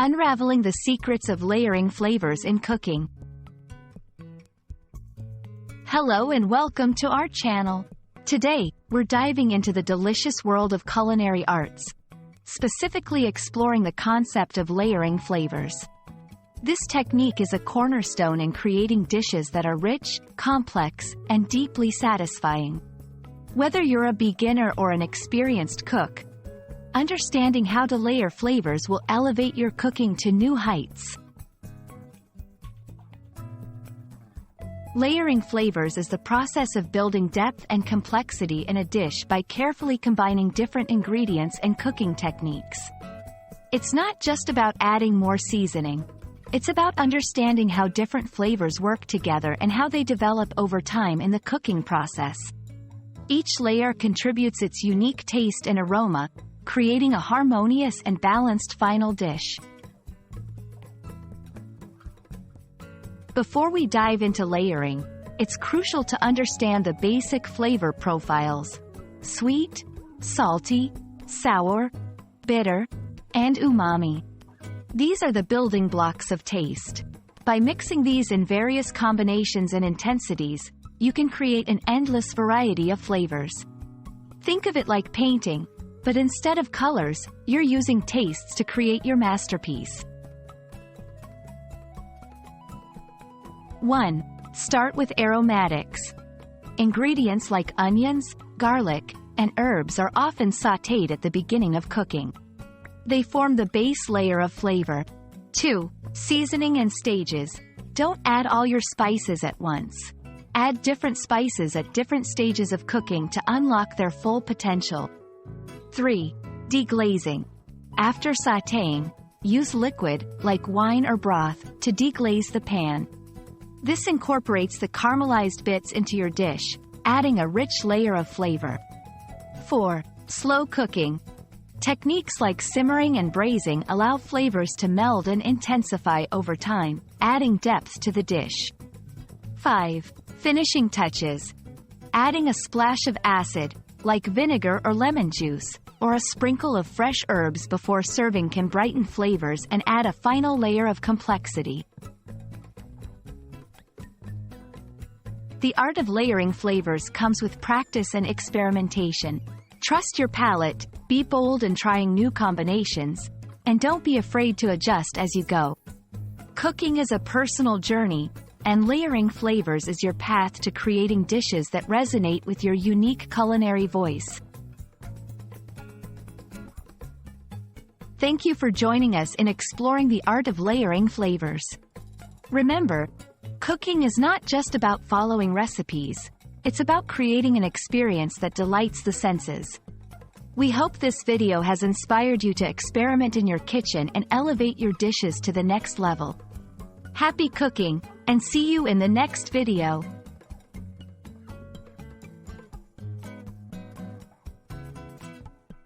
Unraveling the secrets of layering flavors in cooking. Hello and welcome to our channel. Today, we're diving into the delicious world of culinary arts, specifically exploring the concept of layering flavors. This technique is a cornerstone in creating dishes that are rich, complex, and deeply satisfying. Whether you're a beginner or an experienced cook, understanding how to layer flavors will elevate your cooking to new heights. Layering flavors is the process of building depth and complexity in a dish by carefully combining different ingredients and cooking techniques. It's not just about adding more seasoning. It's about understanding how different flavors work together and how they develop over time in the cooking process. Each layer contributes its unique taste and aroma, creating a harmonious and balanced final dish. Before we dive into layering, it's crucial to understand the basic flavor profiles: sweet, salty, sour, bitter, and umami. These are the building blocks of taste. By mixing these in various combinations and intensities, you can create an endless variety of flavors. Think of it like painting, but instead of colors, you're using tastes to create your masterpiece. 1. Start with aromatics. Ingredients like onions, garlic, and herbs are often sautéed at the beginning of cooking. They form the base layer of flavor. 2. Seasoning and stages. Don't add all your spices at once. Add different spices at different stages of cooking to unlock their full potential. 3. Deglazing. After sautéing, use liquid, like wine or broth, to deglaze the pan. This incorporates the caramelized bits into your dish, adding a rich layer of flavor. 4. Slow cooking. Techniques like simmering and braising allow flavors to meld and intensify over time, adding depth to the dish. 5. Finishing touches. Adding a splash of acid, like vinegar or lemon juice, or a sprinkle of fresh herbs before serving can brighten flavors and add a final layer of complexity. The art of layering flavors comes with practice and experimentation. Trust your palate, be bold in trying new combinations, and don't be afraid to adjust as you go. Cooking is a personal journey, and layering flavors is your path to creating dishes that resonate with your unique culinary voice. Thank you for joining us in exploring the art of layering flavors. Remember, cooking is not just about following recipes, it's about creating an experience that delights the senses. We hope this video has inspired you to experiment in your kitchen and elevate your dishes to the next level. Happy cooking, and see you in the next video.